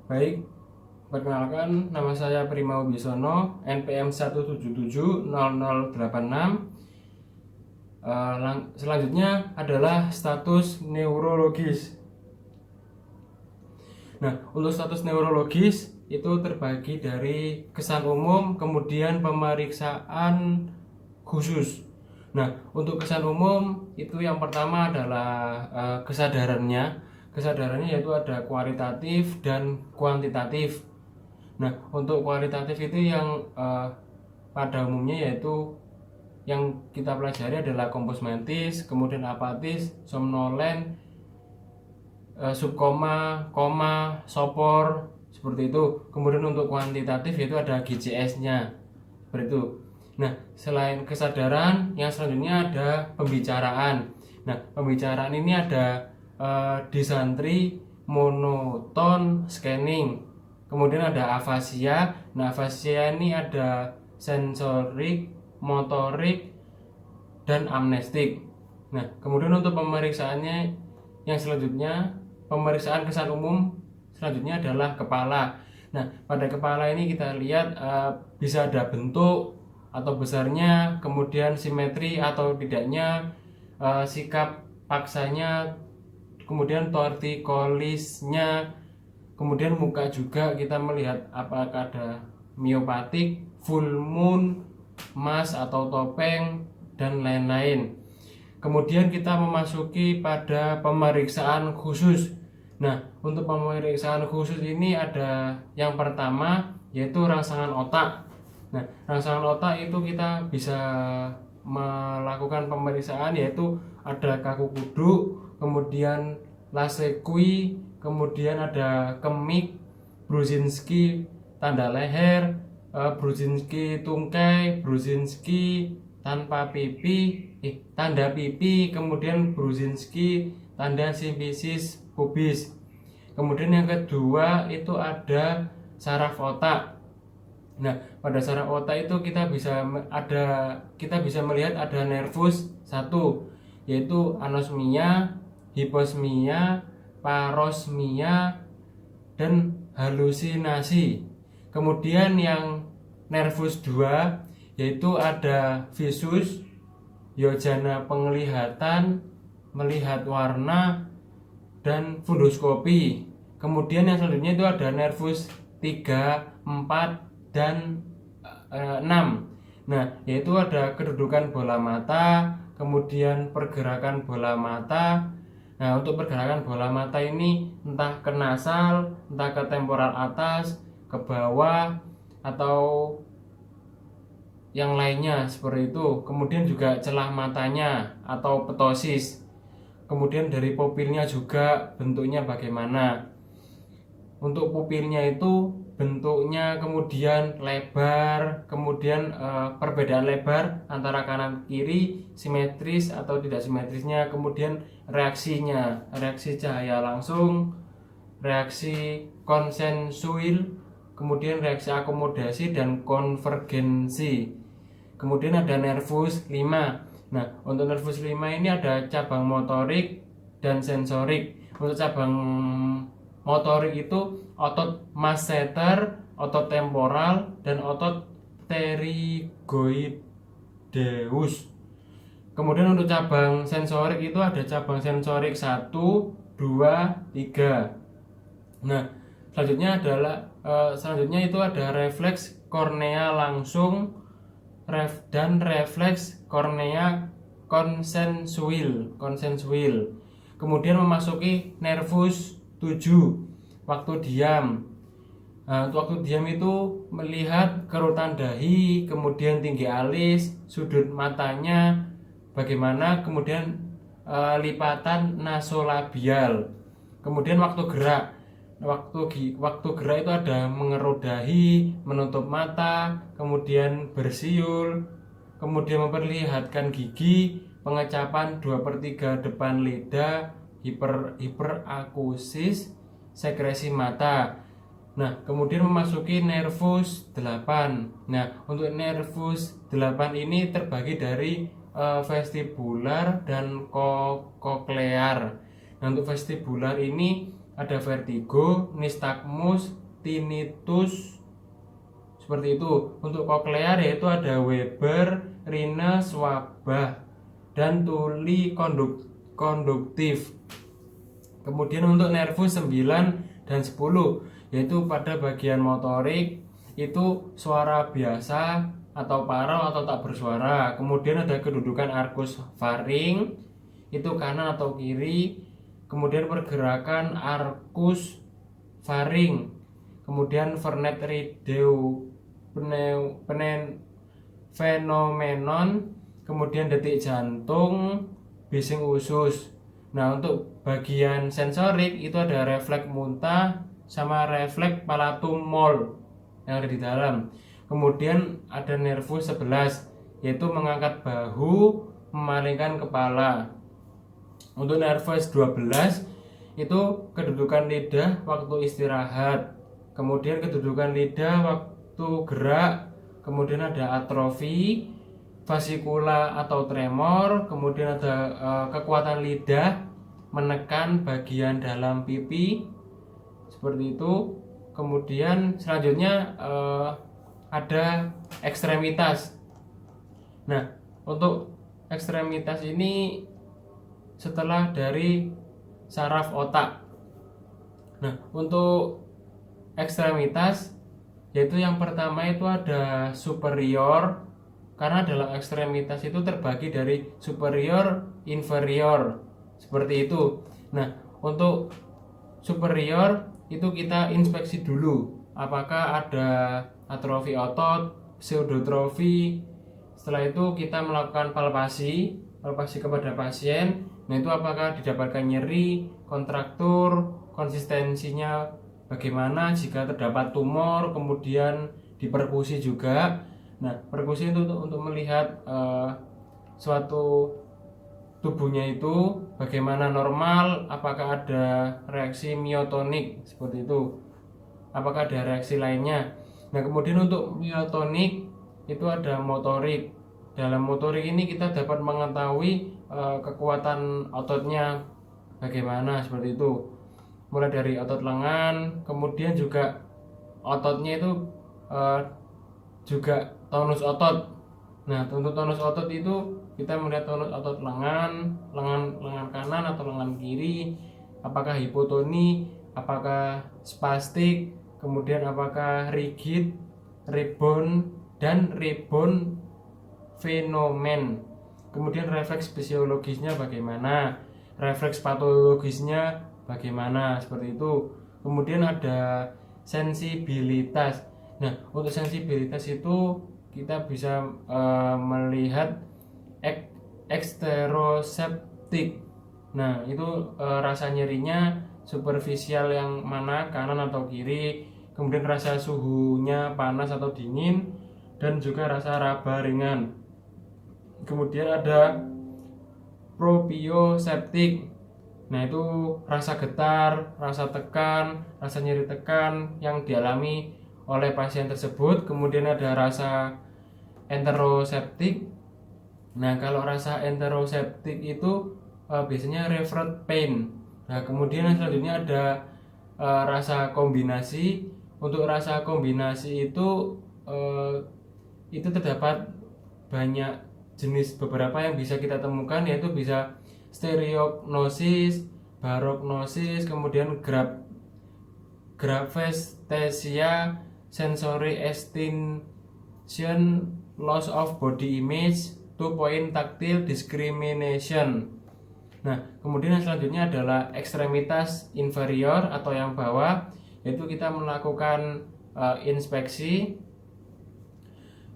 Baik, perkenalkan nama saya Prima Wibisono, NPM 1770086. Selanjutnya adalah status neurologis. Nah, untuk status neurologis itu terbagi dari kesan umum, kemudian pemeriksaan khusus. Nah, untuk kesan umum itu yang pertama adalah kesadarannya. Kesadarannya yaitu ada kualitatif dan kuantitatif. Nah, untuk kualitatif itu yang pada umumnya yaitu yang kita pelajari adalah kompos mentis, kemudian apatis, somnolen, subkoma, koma, sopor, seperti itu. Kemudian untuk kuantitatif yaitu ada GCS-nya, seperti itu. Nah, selain kesadaran, yang selanjutnya ada pembicaraan. Nah, pembicaraan ini ada disantri, monoton, scanning. Kemudian ada afasia. Nah, afasia ini ada sensorik, motorik, dan amnestik. Nah, kemudian untuk pemeriksaannya yang selanjutnya, pemeriksaan kesan umum selanjutnya adalah kepala. Nah, pada kepala ini kita lihat bisa ada bentuk atau besarnya, kemudian simetri atau tidaknya, sikap paksanya, kemudian tortikolisnya, kemudian muka juga kita melihat apakah ada miopatik, full moon, mas atau topeng, dan lain-lain. Kemudian kita memasuki pada pemeriksaan khusus. Nah, untuk pemeriksaan khusus ini ada yang pertama yaitu rangsangan otak. Nah, rangsangan otak itu kita bisa melakukan pemeriksaan yaitu ada kaku kudu, kemudian lasekui, kemudian ada kemik, Brudzinski tanda leher, Brudzinski tungkai, Brudzinski tanpa pipi, tanda pipi, kemudian Brudzinski tanda sifisis pubis. Kemudian yang kedua itu ada saraf otak. Nah, pada saraf otak itu kita bisa melihat ada nervus satu, yaitu anosmia, hiposmia, parosmia, dan halusinasi. Kemudian yang nervus 2 yaitu ada visus, yojana penglihatan, melihat warna, dan fundoskopi. Kemudian yang selanjutnya itu ada nervus 3, 4, dan 6. Nah, yaitu ada kedudukan bola mata, kemudian pergerakan bola mata. Nah, untuk pergerakan bola mata ini entah ke nasal, entah ke temporal atas, ke bawah, atau yang lainnya seperti itu. Kemudian juga celah matanya atau ptosis. Kemudian dari pupilnya juga bentuknya bagaimana. Untuk pupilnya itu bentuknya kemudian lebar, kemudian perbedaan lebar antara kanan kiri, simetris atau tidak simetrisnya, kemudian reaksinya, reaksi cahaya langsung, reaksi konsensuil, kemudian reaksi akomodasi dan konvergensi. Kemudian ada nervus 5. Nah, untuk nervus 5 ini ada cabang motorik dan sensorik. Untuk cabang motorik itu otot masseter, otot temporal, dan otot pterygoideus. Kemudian untuk cabang sensorik itu ada cabang sensorik 1, 2, 3. Nah, selanjutnya itu ada refleks kornea langsung dan refleks kornea konsensuil. Kemudian memasuki nervus 7, waktu diam. Nah, waktu diam itu melihat kerutan dahi, kemudian tinggi alis, sudut matanya bagaimana, kemudian lipatan nasolabial. Kemudian waktu gerak. Waktu gerak itu ada mengerut dahi, menutup mata, kemudian bersiul, kemudian memperlihatkan gigi, pengecapan 2/3 depan lidah, hiperakusis, sekresi mata. Nah, kemudian memasuki nervus 8. Nah, untuk nervus 8 ini terbagi dari vestibular dan koklear. Nah, untuk vestibular ini ada vertigo, nystagmus, tinnitus, seperti itu. Untuk koklear yaitu ada Weber, Rhine, Schwabach, dan tuli konduktif. Kemudian untuk nervus 9 dan 10 yaitu pada bagian motorik itu suara biasa atau parau atau tak bersuara. Kemudian ada kedudukan arcus faring itu kanan atau kiri. Kemudian pergerakan arcus faring. Kemudian Vernet Rideau phenomenon. Kemudian detik jantung, bising usus. Nah, untuk bagian sensorik itu ada refleks muntah sama refleks palatum mole yang ada di dalam. Kemudian ada nervus 11 yaitu mengangkat bahu, memalingkan kepala. Untuk nervus 12 itu kedudukan lidah waktu istirahat. Kemudian kedudukan lidah waktu gerak. Kemudian ada atrofi, vasikula atau tremor. Kemudian ada kekuatan lidah menekan bagian dalam pipi seperti itu. Kemudian selanjutnya ada ekstremitas. Nah, untuk ekstremitas ini setelah dari saraf otak. Nah, untuk ekstremitas yaitu yang pertama itu ada superior, karena dalam ekstremitas itu terbagi dari superior, inferior, seperti itu. Nah, untuk superior itu kita inspeksi dulu apakah ada atrofi otot, pseudotrofi. Setelah itu kita melakukan palpasi kepada pasien. Nah, itu apakah didapatkan nyeri, kontraktur, konsistensinya bagaimana, jika terdapat tumor, kemudian diperkusi juga. Nah, perkusi itu untuk melihat suatu tubuhnya itu bagaimana normal, apakah ada reaksi myotonik seperti itu, apakah ada reaksi lainnya. Nah, kemudian untuk myotonik itu ada motorik. Dalam motorik ini kita dapat mengetahui kekuatan ototnya bagaimana, seperti itu, mulai dari otot lengan. Kemudian juga ototnya itu juga tonus otot. Nah, untuk tonus otot itu kita melihat tonus otot lengan kanan atau lengan kiri, apakah hipotoni, apakah spastik, kemudian apakah rigid, rebound, dan rebound fenomen. Kemudian refleks fisiologisnya bagaimana, refleks patologisnya bagaimana, seperti itu. Kemudian ada sensibilitas. Nah, untuk sensibilitas itu kita bisa melihat eksteroseptik. Nah, itu rasa nyerinya superficial yang mana, kanan atau kiri. Kemudian rasa suhunya panas atau dingin, dan juga rasa raba ringan. Kemudian ada proprioseptik. Nah, itu rasa getar, rasa tekan, rasa nyeri tekan yang dialami oleh pasien tersebut. Kemudian ada rasa enteroseptik. Nah, kalau rasa enteroseptik itu biasanya revert pain. Nah, kemudian selanjutnya ada rasa kombinasi. Untuk rasa kombinasi itu terdapat banyak jenis, beberapa yang bisa kita temukan, yaitu bisa stereognosis, barognosis, kemudian graphesthesia, sensory extinction, loss of body image, 2-point tactile discrimination. Nah, kemudian yang selanjutnya adalah ekstremitas inferior atau yang bawah, yaitu kita melakukan inspeksi,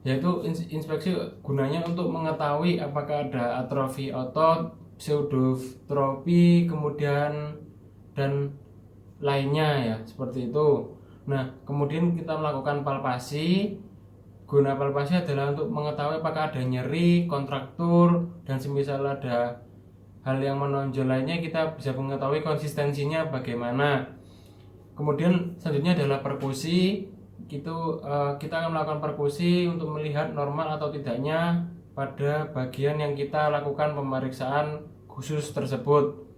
yaitu inspeksi gunanya untuk mengetahui apakah ada atrofi otot, pseudotrofi, kemudian dan lainnya, ya, seperti itu. Nah, kemudian kita melakukan palpasi. Guna palpasi adalah untuk mengetahui apakah ada nyeri, kontraktur, dan semisal ada hal yang menonjol lainnya, kita bisa mengetahui konsistensinya bagaimana. Kemudian selanjutnya adalah perkusi. Kita akan melakukan perkusi untuk melihat normal atau tidaknya pada bagian yang kita lakukan pemeriksaan khusus tersebut.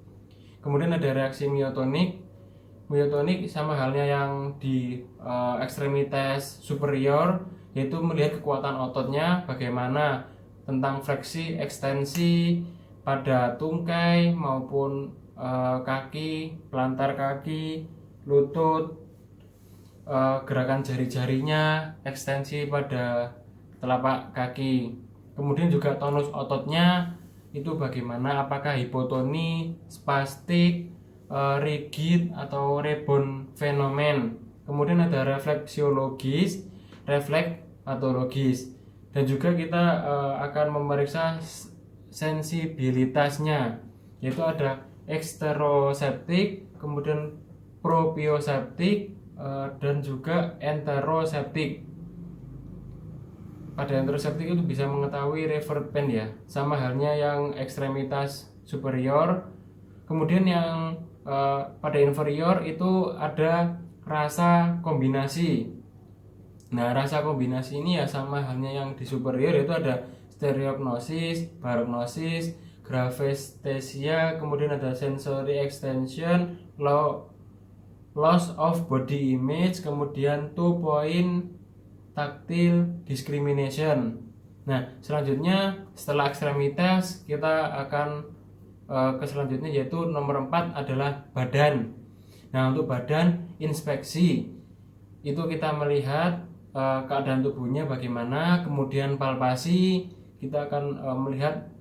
Kemudian ada reaksi myotonik. Myotonik sama halnya yang di ekstremitas superior, yaitu melihat kekuatan ototnya bagaimana, tentang fleksi, ekstensi pada tungkai maupun kaki, pelantar kaki, lutut, gerakan jari-jarinya, ekstensi pada telapak kaki. Kemudian juga tonus ototnya itu bagaimana, apakah hipotoni, spastik, rigid atau rebound fenomen. Kemudian ada refleksiologis, refleks patologis, dan juga kita akan memeriksa sensibilitasnya, yaitu ada eksteroseptik, kemudian proprioseptik, dan juga enteroseptik. Pada enteroseptik itu bisa mengetahui revert pain ya, sama halnya yang ekstremitas superior. Kemudian yang pada inferior itu ada rasa kombinasi. Nah, rasa kombinasi ini ya sama halnya yang di superior, yaitu ada stereognosis, barognosis, gravestesia, kemudian ada sensory extension, loss of body image, kemudian 2-point tactile discrimination. Nah, selanjutnya setelah ekstremitas kita akan ke selanjutnya, yaitu nomor 4 adalah badan. Nah, untuk badan inspeksi itu kita melihat keadaan tubuhnya bagaimana, kemudian palpasi kita akan melihat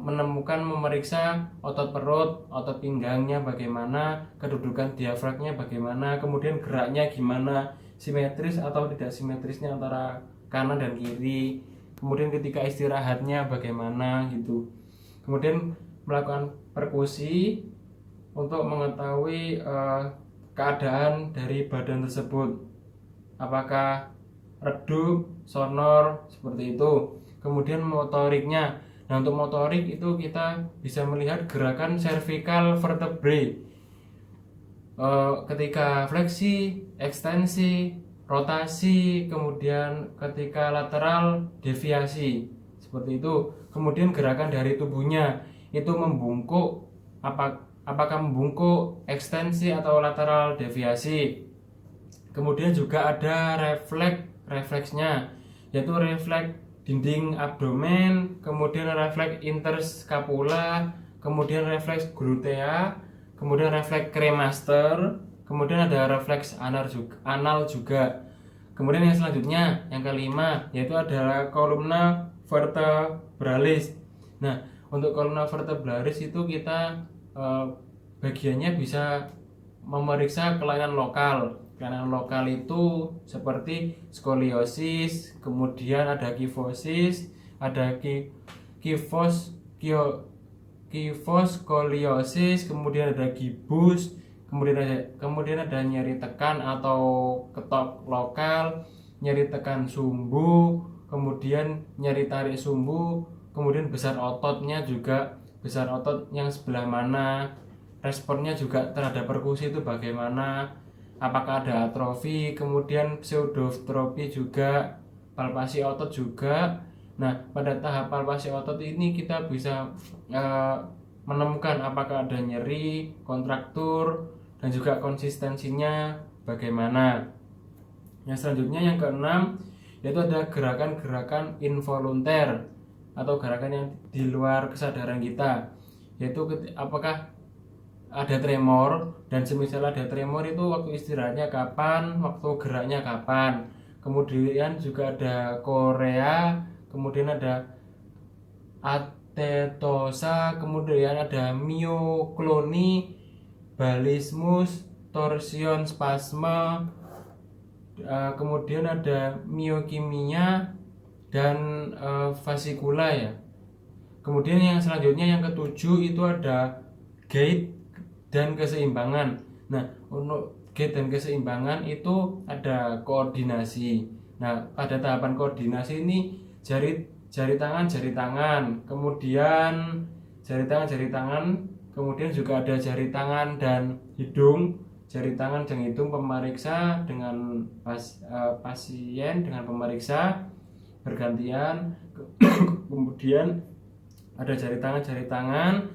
menemukan, memeriksa otot perut, otot pinggangnya bagaimana, kedudukan diafragmnya bagaimana, kemudian geraknya gimana, simetris atau tidak simetrisnya antara kanan dan kiri, kemudian ketika istirahatnya bagaimana gitu. Kemudian melakukan perkusi untuk mengetahui keadaan dari badan tersebut, apakah redup, sonor, seperti itu. Kemudian motoriknya, nah untuk motorik itu kita bisa melihat gerakan cervical vertebrae ketika fleksi, ekstensi, rotasi, kemudian ketika lateral, deviasi, seperti itu. Kemudian gerakan dari tubuhnya itu membungkuk, apakah membungkuk, ekstensi atau lateral, deviasi. Kemudian juga ada refleksnya, yaitu refleks dinding abdomen, kemudian refleks interscapula, kemudian refleks glutea, kemudian refleks cremaster, kemudian ada refleks anal juga. Kemudian yang selanjutnya, yang kelima, yaitu adalah columna vertebralis. Nah, untuk columna vertebralis itu kita bagiannya bisa memeriksa kelainan lokal. Kelainan lokal itu seperti skoliosis, kemudian ada kifosis, ada kifoskoliosis, kemudian ada gibus, kemudian ada nyeri tekan atau ketok lokal, nyeri tekan sumbu, kemudian nyeri tarik sumbu, kemudian besar ototnya juga, besar otot yang sebelah mana, responnya juga terhadap perkusi itu bagaimana, apakah ada atrofi, kemudian pseudotrofi juga, palpasi otot juga. Nah, pada tahap palpasi otot ini kita bisa menemukan apakah ada nyeri, kontraktur, dan juga konsistensinya bagaimana. Yang selanjutnya, yang keenam, yaitu ada gerakan-gerakan involunter atau gerakan yang di luar kesadaran kita, yaitu apakah ada tremor, dan semisal ada tremor itu waktu istirahatnya kapan, waktu geraknya kapan. Kemudian juga ada korea, kemudian ada atetosa, kemudian ada miokloni, balismus, torsion spasme, kemudian ada miokimia dan vasikula ya. Kemudian yang selanjutnya, yang ketujuh, itu ada gait dan keseimbangan. Nah, untuk gait dan keseimbangan itu ada koordinasi. Nah, pada tahapan koordinasi ini jari tangan, kemudian jari tangan, kemudian juga ada jari tangan dan hidung, jari tangan dan hidung pemeriksa dengan pasien dengan pemeriksa bergantian. Kemudian ada jari tangan,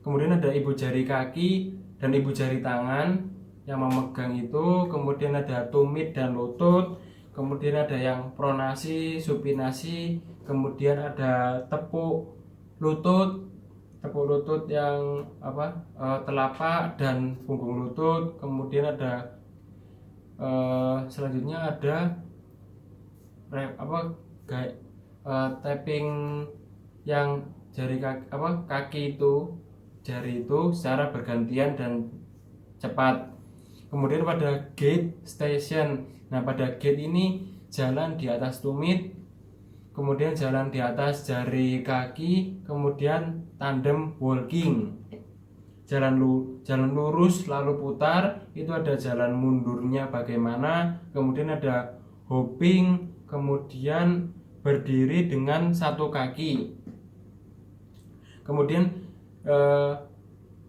kemudian ada ibu jari kaki dan ibu jari tangan, yang memegang itu, kemudian ada tumit dan lutut, kemudian ada yang pronasi, supinasi, kemudian ada tepuk lutut yang telapak dan punggung lutut, kemudian ada selanjutnya ada tapping yang kaki itu, jari itu secara bergantian dan cepat. Kemudian pada gait station, nah pada gait ini jalan di atas tumit, kemudian jalan di atas jari kaki, kemudian tandem walking. Jalan lurus lalu putar, itu ada jalan mundurnya bagaimana, kemudian ada hopping, kemudian berdiri dengan satu kaki. Kemudian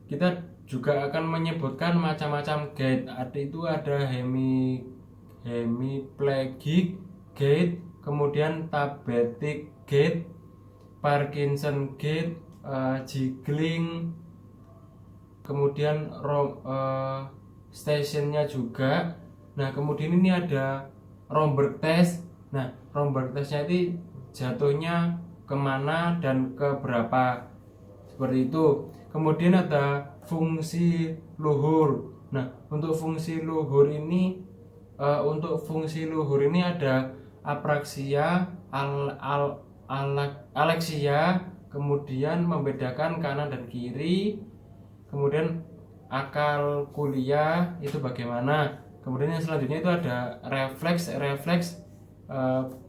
kita juga akan menyebutkan macam-macam gait. Itu ada hemiplegic gait, kemudian tabetic gait, Parkinson gait, jiggling, kemudian stationnya juga. Nah kemudian ini ada Romberg test. Nah Romberg testnya itu jatuhnya kemana dan ke berapa, seperti itu. Kemudian ada fungsi luhur. Nah untuk fungsi luhur ini ada apraksia, aleksia, kemudian membedakan kanan dan kiri, kemudian akal kuliah itu bagaimana. Kemudian yang selanjutnya itu ada refleks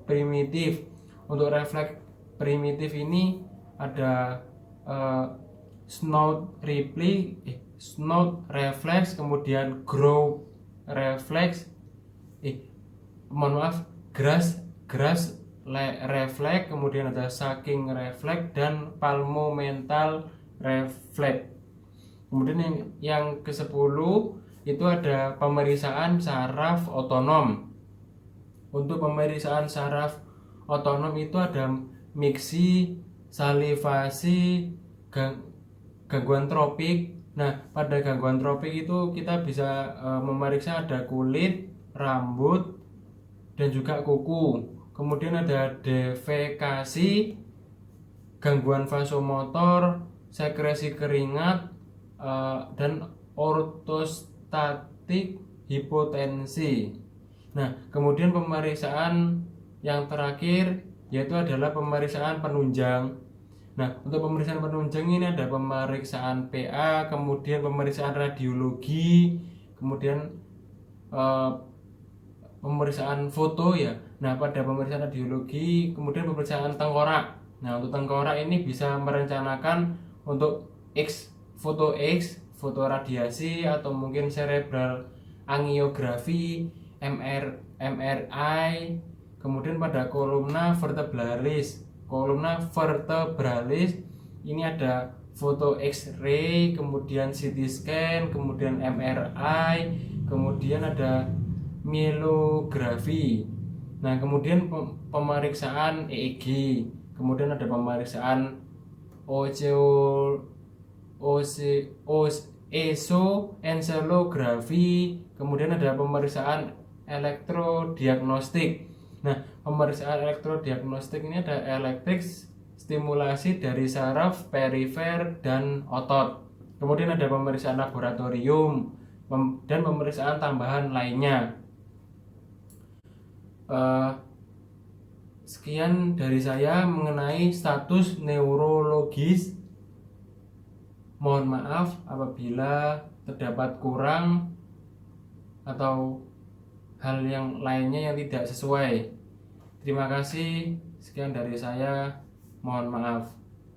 primitif. Untuk refleks primitif ini ada snout reflex, kemudian grow reflex, grass reflex, kemudian ada sucking reflex dan palmomental reflex. Kemudian yang ke-10 itu ada pemeriksaan saraf otonom. Untuk pemeriksaan saraf otonom itu ada miksi, salivasi, gangguan tropik. Nah pada gangguan tropik itu kita bisa memeriksa ada kulit, rambut, dan juga kuku. Kemudian ada defekasi, gangguan vasomotor, sekresi keringat, dan ortostatik hipotensi. Nah kemudian pemeriksaan yang terakhir yaitu adalah pemeriksaan penunjang. Nah untuk pemeriksaan penunjang ini ada pemeriksaan PA, kemudian pemeriksaan radiologi, kemudian pemeriksaan foto ya. Nah pada pemeriksaan radiologi, kemudian pemeriksaan tengkorak. Nah untuk tengkorak ini bisa merencanakan untuk foto radiasi, atau mungkin cerebral angiografi, MRI. Kemudian pada kolumna vertebralis ini ada foto X-ray, kemudian CT scan, kemudian MRI, kemudian ada myelografi. Nah kemudian pemeriksaan EEG, kemudian ada pemeriksaan esoencelografi, kemudian ada pemeriksaan elektrodiagnostik. Nah pemeriksaan elektrodiagnostik ini ada elektrik stimulasi dari saraf, perifer, dan otot. Kemudian ada pemeriksaan laboratorium dan pemeriksaan tambahan lainnya. Sekian dari saya mengenai status neurologis. Mohon maaf apabila terdapat kurang atau hal yang lainnya yang tidak sesuai. Terima kasih. Sekian dari saya. Mohon maaf.